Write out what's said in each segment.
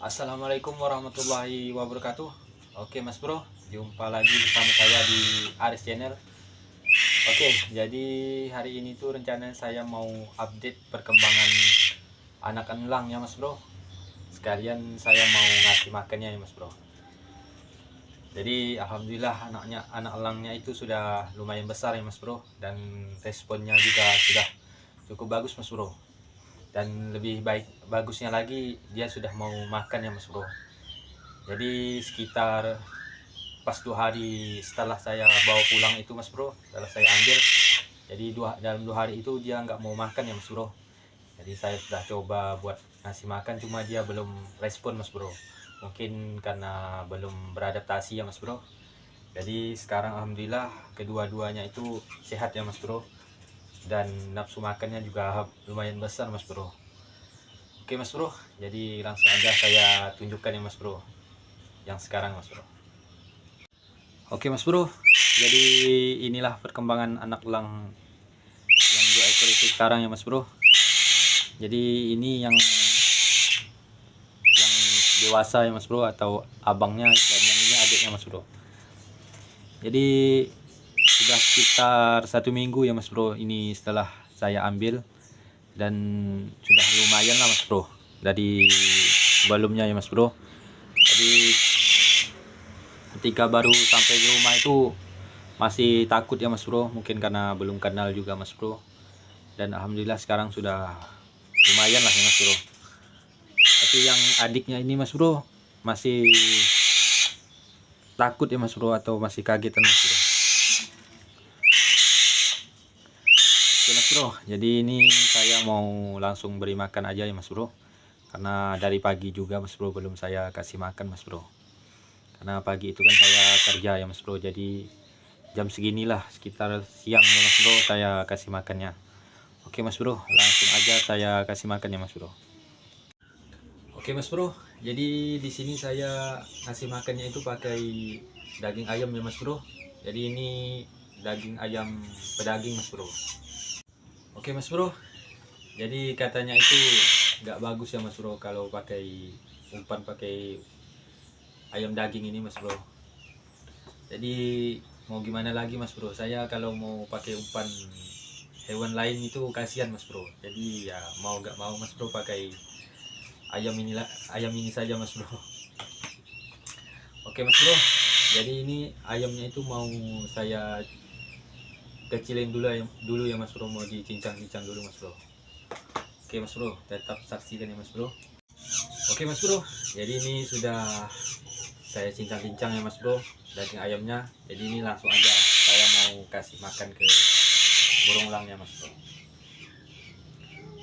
Assalamualaikum warahmatullahi wabarakatuh. Oke Mas Bro, jumpa lagi bersama saya di Aris Channel. Oke, jadi hari ini tuh rencananya saya mau update perkembangan anak elang ya Mas Bro. Sekalian saya mau ngasih makannya ya Mas Bro. Jadi alhamdulillah anak elangnya itu sudah lumayan besar ya Mas Bro, dan responnya juga sudah cukup bagus Mas Bro. Dan lebih bagusnya lagi dia sudah mau makan ya Mas Bro. Jadi sekitar pas 2 hari setelah saya bawa pulang itu Mas Bro, setelah saya ambil, jadi dalam 2 hari itu dia nggak mau makan ya Mas Bro. Jadi saya sudah coba buat ngasih makan, cuma dia belum respon Mas Bro, mungkin karena belum beradaptasi ya Mas Bro. Jadi sekarang alhamdulillah kedua-duanya itu sehat ya Mas Bro, dan nafsu makannya juga lumayan besar Mas Bro. Oke Mas Bro, jadi langsung aja saya tunjukkan ya Mas Bro yang sekarang Mas Bro. Oke Mas Bro, jadi inilah perkembangan anak elang yang 2 ekor itu sekarang ya Mas Bro. Jadi ini yang dewasa ya Mas Bro, atau abangnya, dan yang ini adiknya Mas Bro. Jadi sudah sekitar 1 minggu ya Mas Bro ini setelah saya ambil, dan sudah lumayan lah Mas Bro dari sebelumnya ya Mas Bro. Jadi ketika baru sampai di rumah itu masih takut ya Mas Bro, mungkin karena belum kenal juga Mas Bro. Dan alhamdulillah sekarang sudah lumayan lah ya Mas Bro. Tapi yang adiknya ini Mas Bro masih takut ya Mas Bro, atau masih kagetan Mas Bro. Oke Mas Bro, jadi ini saya mau langsung beri makan aja ya Mas Bro, karena dari pagi juga Mas Bro belum saya kasih makan Mas Bro. Karena pagi itu kan saya kerja ya Mas Bro, jadi jam seginilah sekitar siang ya Mas Bro saya kasih makannya. Oke Mas Bro, langsung aja saya kasih makan ya Mas Bro. Oke Mas Bro, jadi di sini saya kasih makannya itu pakai daging ayam ya Mas Bro. Jadi ini daging ayam pedaging Mas Bro. Oke Mas Bro, jadi katanya itu nggak bagus ya Mas Bro kalau pakai umpan pakai ayam daging ini Mas Bro. Jadi mau gimana lagi Mas Bro, saya kalau mau pakai umpan hewan lain itu kasihan Mas Bro. Jadi ya mau nggak mau Mas Bro pakai ayam ini saja Mas Bro. Oke Mas Bro, jadi ini ayamnya itu mau saya kecilin dulu ya Mas Bro, mau dicincang-cincang dulu Mas Bro. Oke Mas Bro, tetap saksikan ya Mas Bro. Oke Mas Bro, jadi ini sudah saya cincang-cincang ya Mas Bro daging ayamnya. Jadi ini langsung aja saya mau kasih makan ke burung elangnya Mas Bro.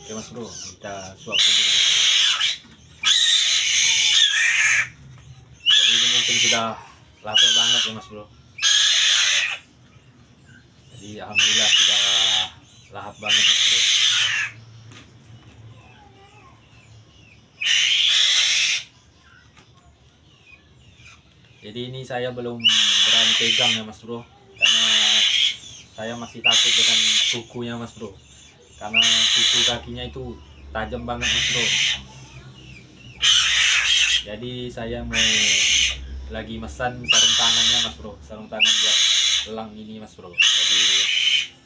Oke Mas Bro, kita suapin dulu Mas Bro. Jadi ini mungkin sudah lapar banget ya Mas Bro. Jadi alhamdulillah sudah lahap banget Mas Bro. Jadi ini saya belum berani pegang ya Mas Bro, karena saya masih takut dengan kukunya Mas Bro, karena kuku kakinya itu tajam banget Mas Bro. Jadi saya mau lagi mesan sarung tangannya Mas Bro, sarung tangan buat elang ini Mas Bro. Jadi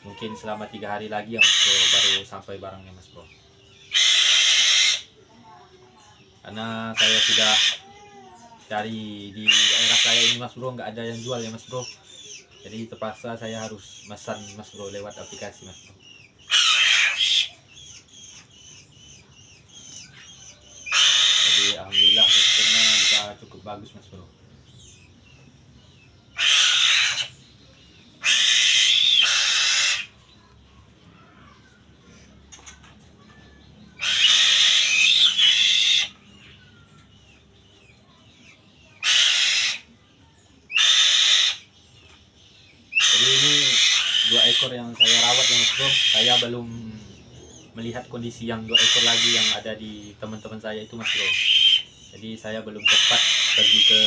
mungkin selama 3 hari lagi ya Mas Bro baru sampai barangnya Mas Bro, karena saya sudah cari di daerah saya ini Mas Bro nggak ada yang jual ya Mas Bro. Jadi terpaksa saya harus mesan Mas Bro lewat aplikasi Mas Bro. Jadi alhamdulillah responnya juga cukup bagus Mas Bro. Jadi ini 2 ekor yang saya rawat ya Mas Bro. Saya belum melihat kondisi yang 2 ekor lagi yang ada di teman-teman saya itu Mas Bro. Jadi saya belum sempat pergi ke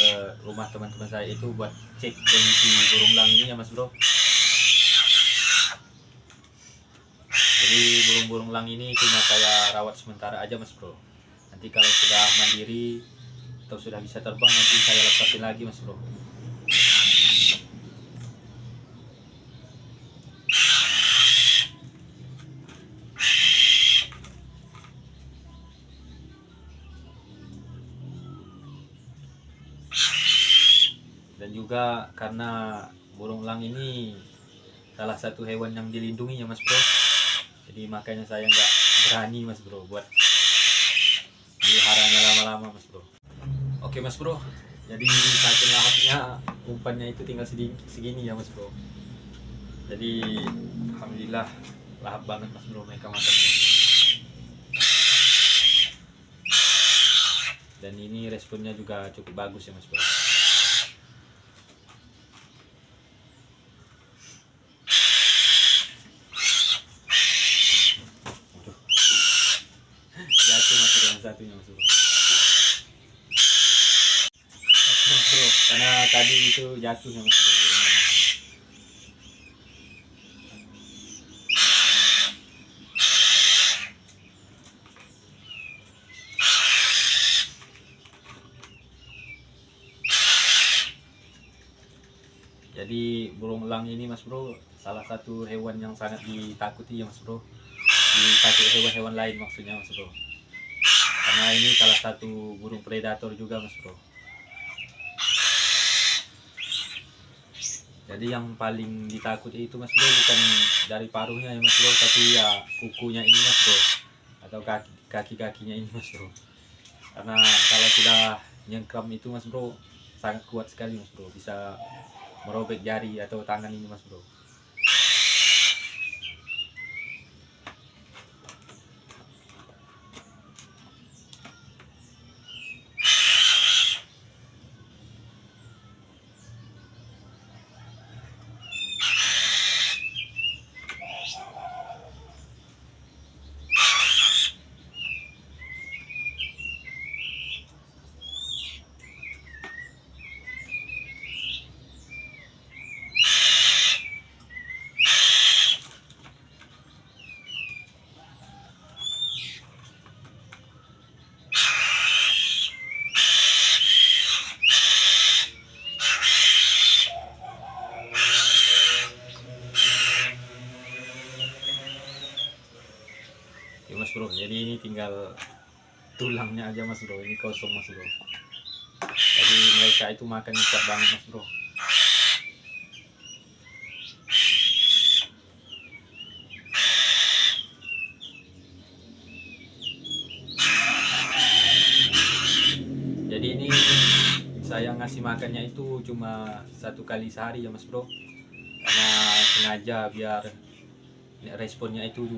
rumah teman-teman saya itu buat cek kondisi burung elang ini ya Mas Bro. Jadi burung-burung elang ini cuma saya rawat sementara aja Mas Bro. Nanti kalau sudah mandiri atau sudah bisa terbang, nanti saya lepasin lagi mas bro. Dan juga karena burung elang ini salah satu hewan yang dilindungi ya mas bro, jadi makanya saya nggak berani mas bro buat meliharanya lama-lama mas bro. Oke mas bro, jadi saking lahapnya umpannya itu tinggal segini ya mas bro. Jadi alhamdulillah lahap banget mas bro mereka makannya. Dan ini responnya juga cukup bagus ya mas bro. Jatuh mas bro yang satunya mas bro. Mas bro, karena tadi itu jatuh ya mas bro. Jadi burung elang ini mas bro salah satu hewan yang sangat ditakuti ya mas bro, ditakuti hewan-hewan lain maksudnya mas bro, karena ini salah satu burung predator juga mas bro. Jadi yang paling ditakuti itu mas bro bukan dari paruhnya ya mas bro, tapi ya kukunya ini mas bro, atau kaki-kakinya ini mas bro. Karena kalau sudah nyengkram itu mas bro sangat kuat sekali mas bro, bisa merobek jari atau tangan ini mas bro. Ya mas bro, jadi ini tinggal tulangnya aja mas bro, ini kosong mas bro. Jadi mereka itu makan cepat banget mas bro. Jadi ini saya ngasih makannya itu cuma 1 kali sehari ya mas bro, karena sengaja biar responnya itu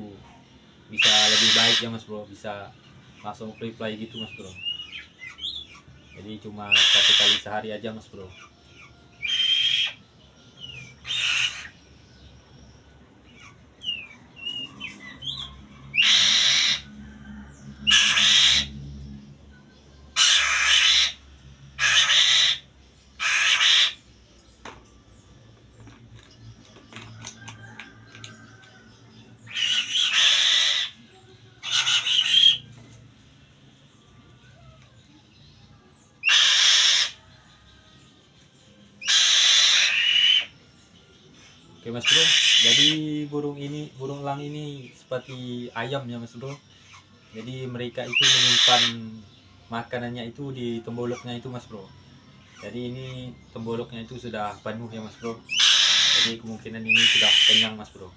bisa lebih baik ya mas bro, bisa langsung reply gitu mas bro. Jadi cuma 1 kali sehari aja mas bro. Oke mas bro, jadi burung elang ini seperti ayam ya mas bro. Jadi mereka itu menyimpan makanannya itu di temboloknya itu mas bro. Jadi ini temboloknya itu sudah penuh ya mas bro. Jadi kemungkinan ini sudah kenyang mas bro.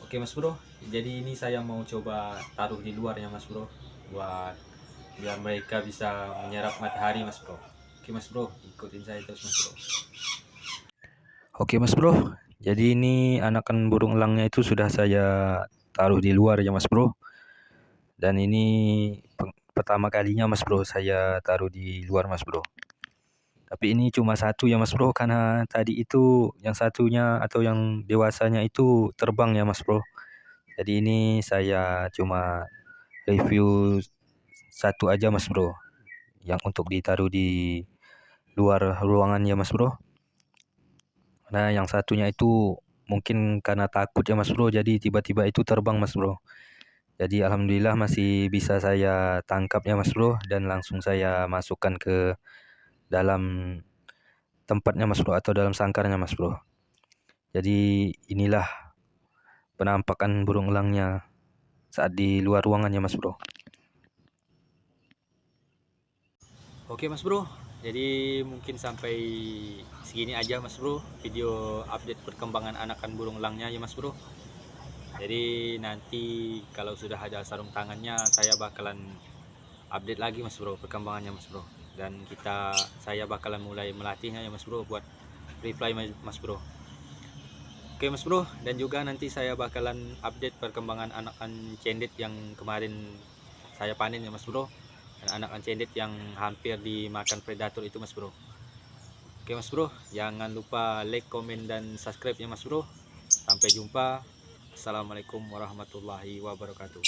Oke mas bro, jadi ini saya mau coba taruh di luar ya mas bro, buat biar mereka bisa menyerap matahari mas bro. Oke mas bro, ikutin saya terus mas bro. Oke mas bro, jadi ini anakan burung elangnya itu sudah saya taruh di luar ya mas bro. Dan ini pertama kalinya mas bro saya taruh di luar mas bro. Tapi ini cuma satu ya mas bro, karena tadi itu yang satunya atau yang dewasanya itu terbang ya mas bro. Jadi ini saya cuma review satu aja mas bro, yang untuk ditaruh di luar ruangan ya mas bro. Nah yang satunya itu mungkin karena takut ya mas bro, jadi tiba-tiba itu terbang mas bro. Jadi alhamdulillah masih bisa saya tangkap ya Mas Bro, dan langsung saya masukkan ke dalam tempatnya Mas Bro, atau dalam sangkarnya Mas Bro. Jadi inilah penampakan burung elangnya saat di luar ruangannya Mas Bro. Oke Mas Bro, jadi mungkin sampai segini aja Mas Bro video update perkembangan anakan burung elangnya ya Mas Bro. Jadi nanti kalau sudah ada sarung tangannya saya bakalan update lagi Mas Bro perkembangannya Mas Bro. Dan saya bakalan mulai melatihnya ya Mas Bro buat reply Mas Bro. Oke Mas Bro, dan juga nanti saya bakalan update perkembangan anakan cendet yang kemarin saya panen ya Mas Bro. Dan anakan cendet yang hampir dimakan predator itu Mas Bro. Oke Mas Bro, jangan lupa like, komen, dan subscribe ya Mas Bro. Sampai jumpa. Assalamualaikum warahmatullahi wabarakatuh.